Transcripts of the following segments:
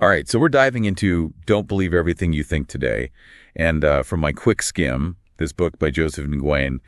All right, so we're diving into Don't Believe Everything You Think today. And from my quick skim, this book by Joseph Nguyen,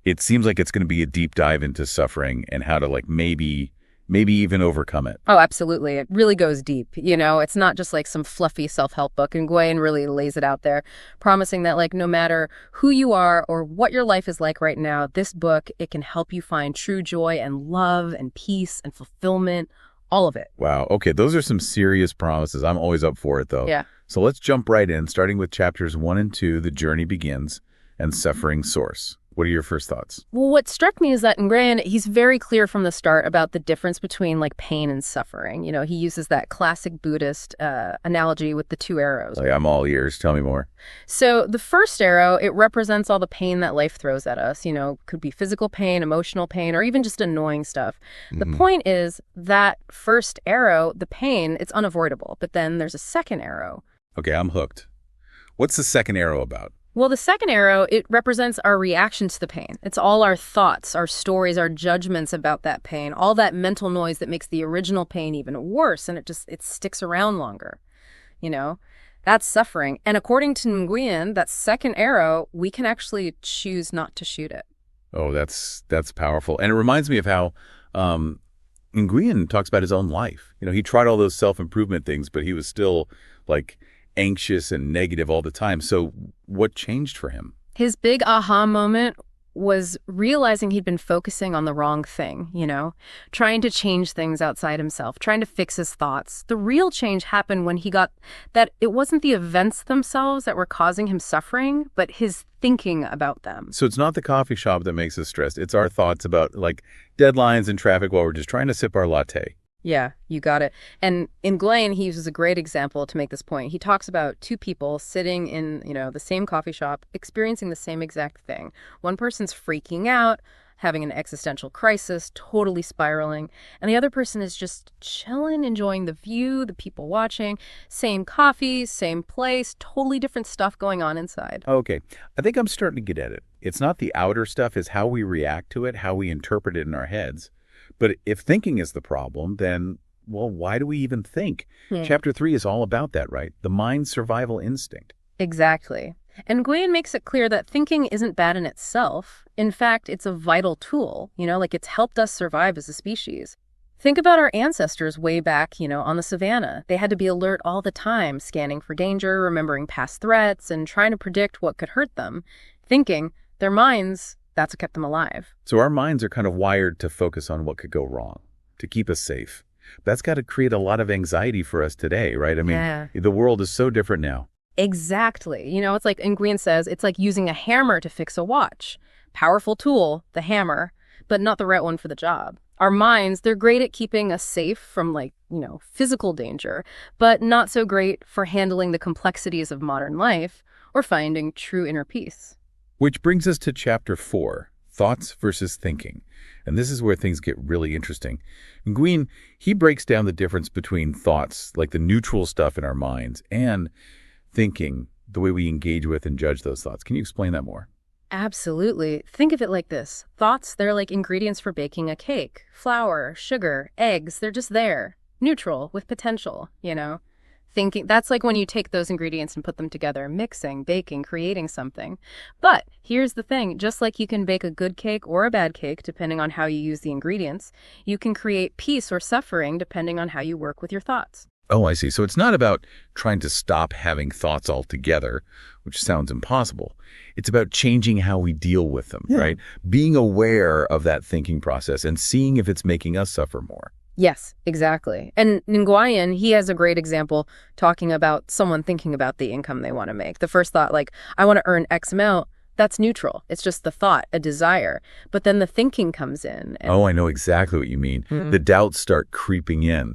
it seems like it's going to be a deep dive into suffering and how to maybe even overcome it. Oh, absolutely. It really goes deep. It's not just like some fluffy self-help book. And Nguyen really lays it out there, promising that no matter who you are or what your life is like right now, this book, it can help you find true joy and love and peace and fulfillment, all of it. Wow. Okay, those are some serious promises. I'm always up for it, though. Yeah. So let's jump right in, starting with chapters 1 and 2, The Journey Begins, and Suffering Source. What are your first thoughts? Well, what struck me is that Nguyen, he's very clear from the start about the difference between pain and suffering. He uses that classic Buddhist analogy with the two arrows. I'm all ears. Tell me more. So the first arrow, it represents all the pain that life throws at us. Could be physical pain, emotional pain, or even just annoying stuff. The point is that first arrow, the pain, it's unavoidable. But then there's a second arrow. Okay, I'm hooked. What's the second arrow about? Well, the second arrow, it represents our reaction to the pain. It's all our thoughts, our stories, our judgments about that pain, all that mental noise that makes the original pain even worse, and it sticks around longer. That's suffering. And according to Nguyen, that second arrow, we can actually choose not to shoot it. Oh, that's powerful. And it reminds me of how Nguyen talks about his own life. He tried all those self-improvement things, but he was still anxious and negative all the time. So what changed for him? His big aha moment was realizing he'd been focusing on the wrong thing, trying to change things outside himself, trying to fix his thoughts. The real change happened when he got that it wasn't the events themselves that were causing him suffering, but his thinking about them. So it's not the coffee shop that makes us stressed. It's our thoughts about deadlines and traffic while we're just trying to sip our latte. Yeah, you got it. And in Nguyen, he uses a great example to make this point. He talks about two people sitting in, the same coffee shop, experiencing the same exact thing. One person's freaking out, having an existential crisis, totally spiraling, and the other person is just chilling, enjoying the view, the people watching, same coffee, same place, totally different stuff going on inside. Okay, I think I'm starting to get at it. It's not the outer stuff, it's how we react to it, how we interpret it in our heads. But if thinking is the problem, then, why do we even think? Chapter 3 is all about that, right? The mind's survival instinct. Exactly. And Nguyen makes it clear that thinking isn't bad in itself. In fact, it's a vital tool, it's helped us survive as a species. Think about our ancestors way back, on the savannah. They had to be alert all the time, scanning for danger, remembering past threats, and trying to predict what could hurt them. Thinking, their minds, that's what kept them alive. So our minds are kind of wired to focus on what could go wrong, to keep us safe. That's got to create a lot of anxiety for us today, right? The world is so different now. Exactly. It's like Nguyen says, it's like using a hammer to fix a watch. Powerful tool, the hammer, but not the right one for the job. Our minds, they're great at keeping us safe from physical danger, but not so great for handling the complexities of modern life or finding true inner peace. Which brings us to chapter 4, Thoughts versus Thinking. And this is where things get really interesting. Nguyen, he breaks down the difference between thoughts, like the neutral stuff in our minds, and thinking, the way we engage with and judge those thoughts. Can you explain that more? Absolutely. Think of it like this. Thoughts, they're like ingredients for baking a cake. Flour, sugar, eggs, they're just there. Neutral, with potential, Thinking, that's like when you take those ingredients and put them together, mixing, baking, creating something. But here's the thing, just like you can bake a good cake or a bad cake, depending on how you use the ingredients, you can create peace or suffering depending on how you work with your thoughts. Oh, I see. So it's not about trying to stop having thoughts altogether, which sounds impossible. It's about changing how we deal with them, right? Being aware of that thinking process and seeing if it's making us suffer more. Yes, exactly. And Nguyen, he has a great example talking about someone thinking about the income they want to make. The first thought, I want to earn X amount, that's neutral. It's just the thought, a desire. But then the thinking comes in. And I know exactly what you mean. The doubts start creeping in.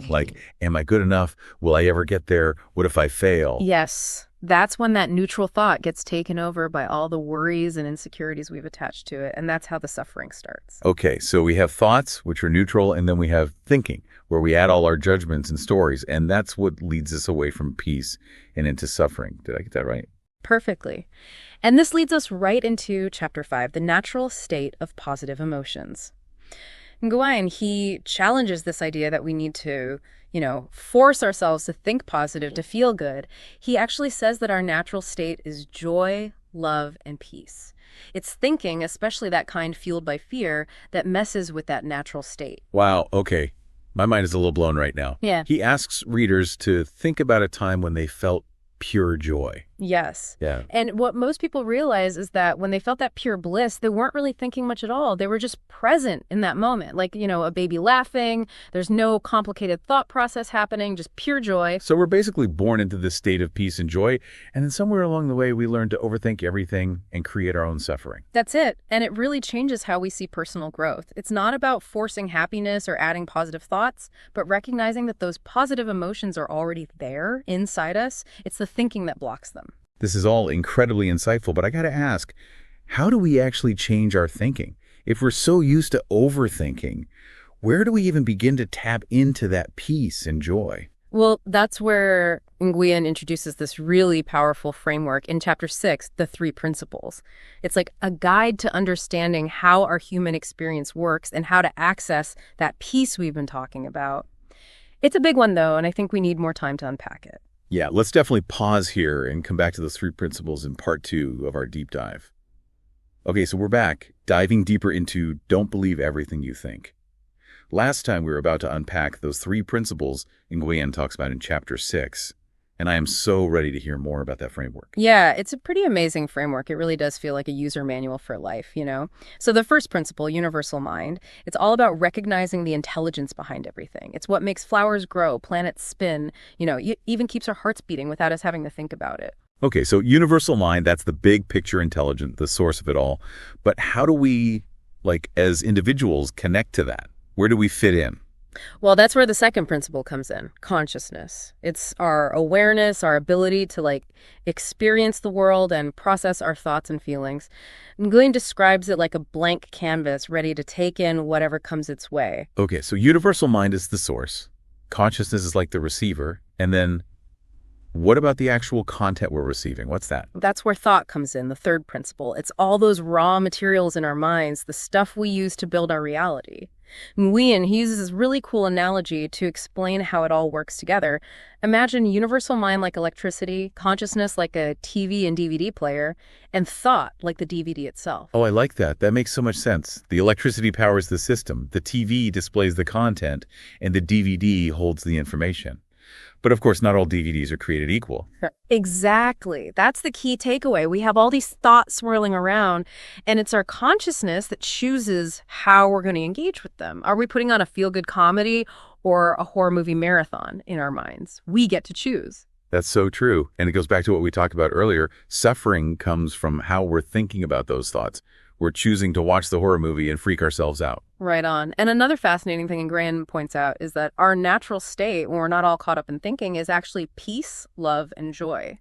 Am I good enough? Will I ever get there? What if I fail? Yes. That's when that neutral thought gets taken over by all the worries and insecurities we've attached to it. And that's how the suffering starts. Okay, so we have thoughts, which are neutral, and then we have thinking, where we add all our judgments and stories. And that's what leads us away from peace and into suffering. Did I get that right? Perfectly. And this leads us right into chapter 5, the natural state of positive emotions. Nguyen, he challenges this idea that we need to, force ourselves to think positive, to feel good. He actually says that our natural state is joy, love, and peace. It's thinking, especially that kind fueled by fear, that messes with that natural state. Wow, okay. My mind is a little blown right now. Yeah. He asks readers to think about a time when they felt pure joy. Yes. Yeah. And what most people realize is that when they felt that pure bliss, they weren't really thinking much at all. They were just present in that moment. Like, a baby laughing. There's no complicated thought process happening, just pure joy. So we're basically born into this state of peace and joy, and then somewhere along the way we learn to overthink everything and create our own suffering. That's it. And it really changes how we see personal growth. It's not about forcing happiness or adding positive thoughts, but recognizing that those positive emotions are already there inside us. It's the thinking that blocks them. This is all incredibly insightful, but I got to ask, how do we actually change our thinking? If we're so used to overthinking, where do we even begin to tap into that peace and joy? Well, that's where Nguyen introduces this really powerful framework in Chapter 6, The Three Principles. It's like a guide to understanding how our human experience works and how to access that peace we've been talking about. It's a big one, though, and I think we need more time to unpack it. Yeah, let's definitely pause here and come back to those three principles in part 2 of our deep dive. Okay, so we're back, diving deeper into don't believe everything you think. Last time we were about to unpack those three principles Nguyen talks about in Chapter 6, and I am so ready to hear more about that framework. Yeah, it's a pretty amazing framework. It really does feel like a user manual for life, So the first principle, universal mind, it's all about recognizing the intelligence behind everything. It's what makes flowers grow, planets spin, even keeps our hearts beating without us having to think about it. Okay, so universal mind, that's the big picture intelligence, the source of it all. But how do we, as individuals, connect to that? Where do we fit in? Well, that's where the second principle comes in, consciousness. It's our awareness, our ability to experience the world and process our thoughts and feelings. Nguyen describes it like a blank canvas ready to take in whatever comes its way. Okay, so universal mind is the source. Consciousness is like the receiver. And then what about the actual content we're receiving? What's that? That's where thought comes in, the third principle. It's all those raw materials in our minds, the stuff we use to build our reality. Nguyen, he uses this really cool analogy to explain how it all works together. Imagine universal mind like electricity, consciousness like a TV and DVD player, and thought like the DVD itself. Oh, I like that. That makes so much sense. The electricity powers the system, the TV displays the content, and the DVD holds the information. But of course, not all DVDs are created equal. Exactly. That's the key takeaway. We have all these thoughts swirling around, and it's our consciousness that chooses how we're going to engage with them. Are we putting on a feel-good comedy or a horror movie marathon in our minds? We get to choose. That's so true. And it goes back to what we talked about earlier. Suffering comes from how we're thinking about those thoughts. We're choosing to watch the horror movie and freak ourselves out. Right on. And another fascinating thing Nguyen points out is that our natural state, when we're not all caught up in thinking, is actually peace, love, and joy.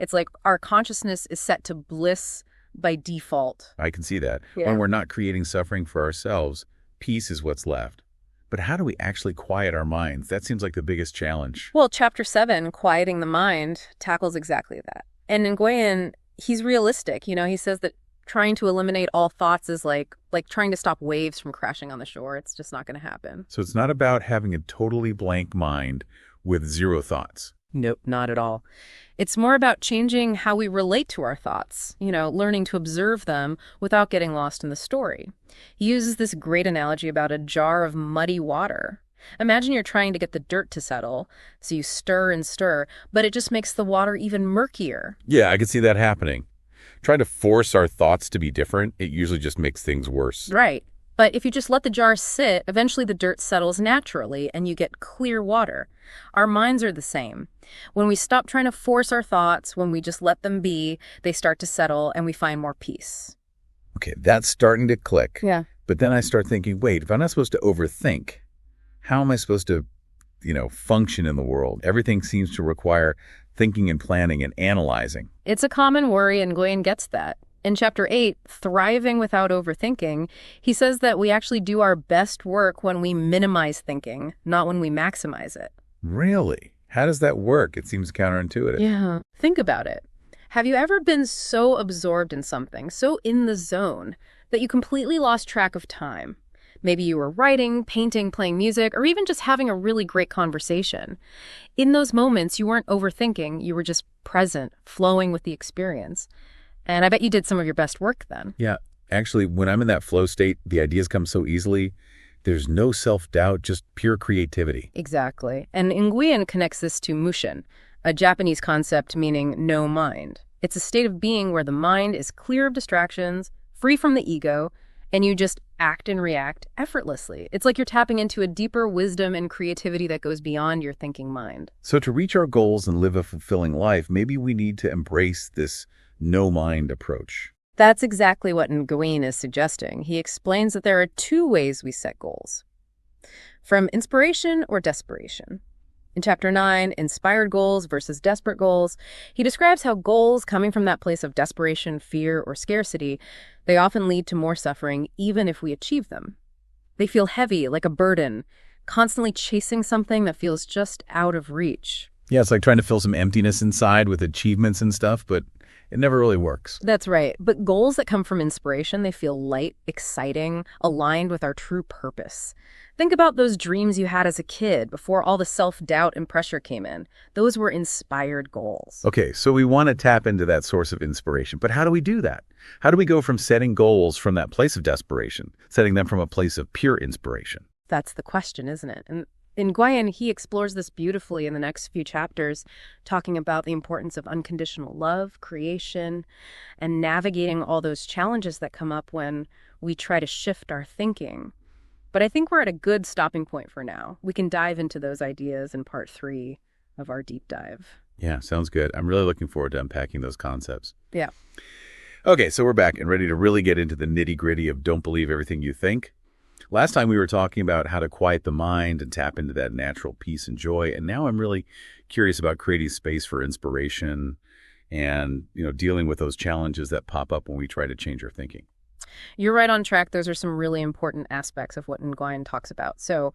It's like our consciousness is set to bliss by default. I can see that. Yeah. When we're not creating suffering for ourselves, peace is what's left. But how do we actually quiet our minds? That seems like the biggest challenge. Well, Chapter 7, Quieting the Mind, tackles exactly that. And Nguyen, he's realistic. He says that trying to eliminate all thoughts is like trying to stop waves from crashing on the shore. It's just not going to happen. So it's not about having a totally blank mind with zero thoughts. Nope, not at all. It's more about changing how we relate to our thoughts, learning to observe them without getting lost in the story. He uses this great analogy about a jar of muddy water. Imagine you're trying to get the dirt to settle, so you stir and stir, but it just makes the water even murkier. Yeah, I can see that happening. Trying to force our thoughts to be different, it usually just makes things worse. Right. But if you just let the jar sit, eventually the dirt settles naturally and you get clear water. Our minds are the same. When we stop trying to force our thoughts, when we just let them be, they start to settle and we find more peace. Okay, that's starting to click. Yeah. But then I start thinking, wait, if I'm not supposed to overthink, how am I supposed to, function in the world? Everything seems to require thinking and planning and analyzing. It's a common worry, and Nguyen gets that. In Chapter 8, Thriving Without Overthinking, he says that we actually do our best work when we minimize thinking, not when we maximize it. Really? How does that work? It seems counterintuitive. Yeah. Think about it. Have you ever been so absorbed in something, so in the zone, that you completely lost track of time? Maybe you were writing, painting, playing music, or even just having a really great conversation. In those moments, you weren't overthinking, you were just present, flowing with the experience. And I bet you did some of your best work then. Yeah, actually, when I'm in that flow state, the ideas come so easily. There's no self-doubt, just pure creativity. Exactly. And Nguyen connects this to mushin, a Japanese concept meaning no mind. It's a state of being where the mind is clear of distractions, free from the ego, and you just act and react effortlessly. It's like you're tapping into a deeper wisdom and creativity that goes beyond your thinking mind. So to reach our goals and live a fulfilling life, maybe we need to embrace this no-mind approach. That's exactly what Nguyen is suggesting. He explains that there are two ways we set goals: from inspiration or desperation. In Chapter 9, Inspired Goals versus Desperate Goals, he describes how goals coming from that place of desperation, fear, or scarcity, they often lead to more suffering even if we achieve them. They feel heavy, like a burden, constantly chasing something that feels just out of reach. Yeah, it's like trying to fill some emptiness inside with achievements and stuff, but it never really works. That's right. But goals that come from inspiration, they feel light, exciting, aligned with our true purpose. Think about those dreams you had as a kid before all the self-doubt and pressure came in. Those were inspired goals. Okay, so we want to tap into that source of inspiration, but how do we do that? How do we go from setting goals from that place of desperation, setting them from a place of pure inspiration? That's the question, isn't it? And in Nguyen, he explores this beautifully in the next few chapters, talking about the importance of unconditional love, creation, and navigating all those challenges that come up when we try to shift our thinking. But I think we're at a good stopping point for now. We can dive into those ideas in part 3 of our deep dive. Yeah, sounds good. I'm really looking forward to unpacking those concepts. Yeah. Okay, so we're back and ready to really get into the nitty-gritty of don't believe everything you think. Last time we were talking about how to quiet the mind and tap into that natural peace and joy, and now I'm really curious about creating space for inspiration and, dealing with those challenges that pop up when we try to change our thinking. You're right on track. Those are some really important aspects of what Nguyen talks about. So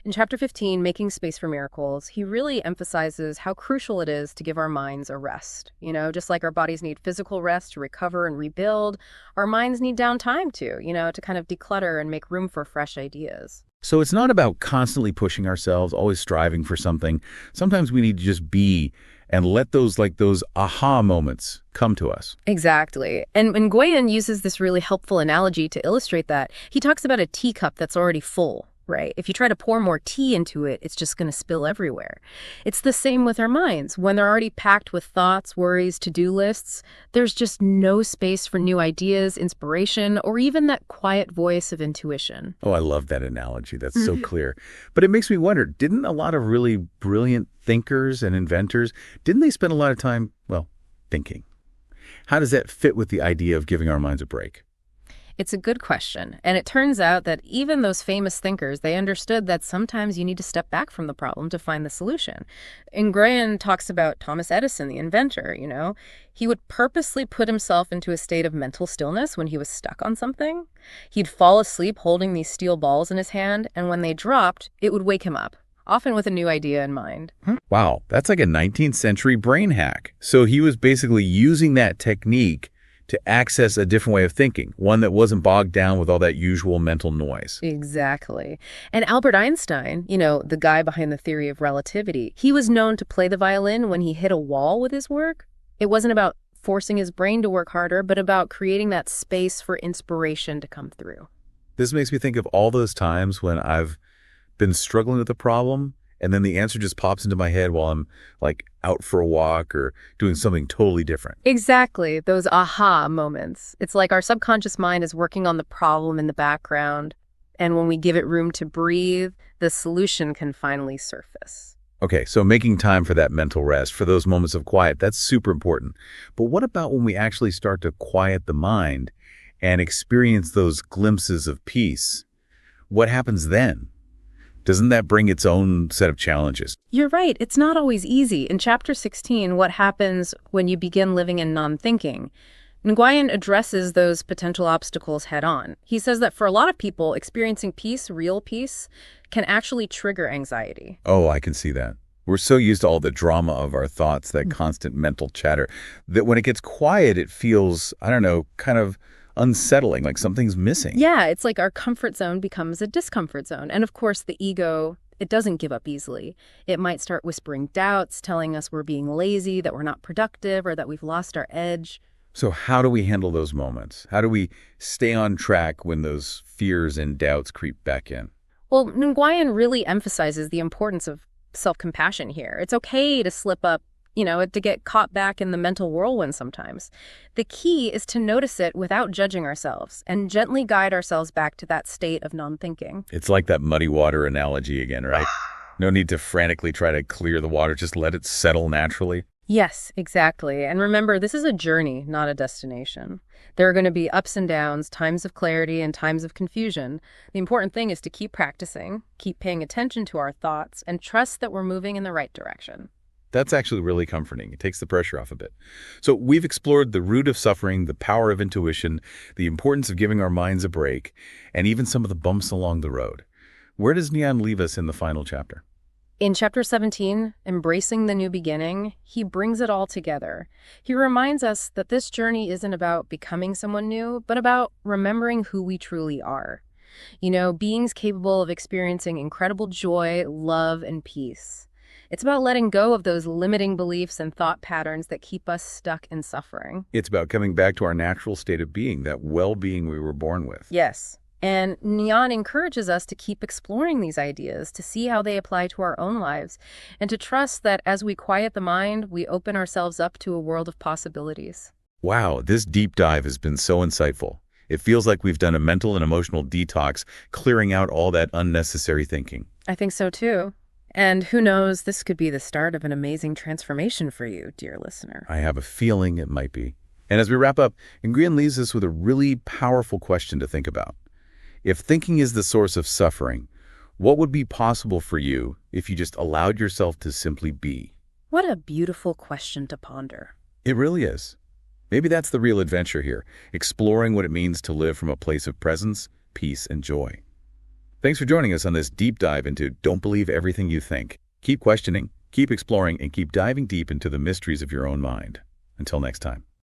in Chapter 15, Making Space for Miracles, he really emphasizes how crucial it is to give our minds a rest. Just like our bodies need physical rest to recover and rebuild, our minds need downtime too, to kind of declutter and make room for fresh ideas. So it's not about constantly pushing ourselves, always striving for something. Sometimes we need to just be and let those aha moments come to us. Exactly. And Nguyen uses this really helpful analogy to illustrate that. He talks about a teacup that's already full, right? If you try to pour more tea into it, it's just going to spill everywhere. It's the same with our minds. When they're already packed with thoughts, worries, to-do lists, there's just no space for new ideas, inspiration, or even that quiet voice of intuition. Oh, I love that analogy. That's so clear. But it makes me wonder, didn't a lot of really brilliant thinkers and inventors, didn't they spend a lot of time, thinking? How does that fit with the idea of giving our minds a break? It's a good question. And it turns out that even those famous thinkers, they understood that sometimes you need to step back from the problem to find the solution. Nguyen talks about Thomas Edison, the inventor, He would purposely put himself into a state of mental stillness when he was stuck on something. He'd fall asleep holding these steel balls in his hand, and when they dropped, it would wake him up, often with a new idea in mind. Wow, that's like a 19th century brain hack. So he was basically using that technique to access a different way of thinking, one that wasn't bogged down with all that usual mental noise. Exactly. And Albert Einstein, the guy behind the theory of relativity, he was known to play the violin when he hit a wall with his work. It wasn't about forcing his brain to work harder, but about creating that space for inspiration to come through. This makes me think of all those times when I've been struggling with a problem, and then the answer just pops into my head while I'm out for a walk or doing something totally different. Exactly. Those aha moments. It's like our subconscious mind is working on the problem in the background. And when we give it room to breathe, the solution can finally surface. Okay, so making time for that mental rest, for those moments of quiet, that's super important. But what about when we actually start to quiet the mind and experience those glimpses of peace? What happens then? Doesn't that bring its own set of challenges? You're right. It's not always easy. In Chapter 16, what happens when you begin living in non-thinking? Nguyen addresses those potential obstacles head on. He says that for a lot of people, experiencing peace, real peace, can actually trigger anxiety. Oh, I can see that. We're so used to all the drama of our thoughts, that constant mental chatter, that when it gets quiet, it feels, kind of unsettling, like something's missing. Yeah, it's like our comfort zone becomes a discomfort zone. And of course, the ego, it doesn't give up easily. It might start whispering doubts, telling us we're being lazy, that we're not productive, or that we've lost our edge. So how do we handle those moments? How do we stay on track when those fears and doubts creep back in? Well, Nguyen really emphasizes the importance of self-compassion here. It's okay to slip up, to get caught back in the mental whirlwind sometimes. The key is to notice it without judging ourselves and gently guide ourselves back to that state of non-thinking. It's like that muddy water analogy again, right? No need to frantically try to clear the water, just let it settle naturally. Yes, exactly. And remember, this is a journey, not a destination. There are going to be ups and downs, times of clarity and times of confusion. The important thing is to keep practicing, keep paying attention to our thoughts, and trust that we're moving in the right direction. That's actually really comforting. It takes the pressure off a bit. So we've explored the root of suffering, the power of intuition, the importance of giving our minds a break, and even some of the bumps along the road. Where does Nguyen leave us in the final chapter? In Chapter 17, Embracing the New Beginning, he brings it all together. He reminds us that this journey isn't about becoming someone new, but about remembering who we truly are. Beings capable of experiencing incredible joy, love, and peace. It's about letting go of those limiting beliefs and thought patterns that keep us stuck in suffering. It's about coming back to our natural state of being, that well-being we were born with. Yes. And Nguyen encourages us to keep exploring these ideas, to see how they apply to our own lives, and to trust that as we quiet the mind, we open ourselves up to a world of possibilities. Wow, this deep dive has been so insightful. It feels like we've done a mental and emotional detox, clearing out all that unnecessary thinking. I think so too. And who knows, this could be the start of an amazing transformation for you, dear listener. I have a feeling it might be. And as we wrap up, Nguyen leaves us with a really powerful question to think about. If thinking is the source of suffering, what would be possible for you if you just allowed yourself to simply be? What a beautiful question to ponder. It really is. Maybe that's the real adventure here, exploring what it means to live from a place of presence, peace, and joy. Thanks for joining us on this deep dive into Don't Believe Everything You Think. Keep questioning, keep exploring, and keep diving deep into the mysteries of your own mind. Until next time.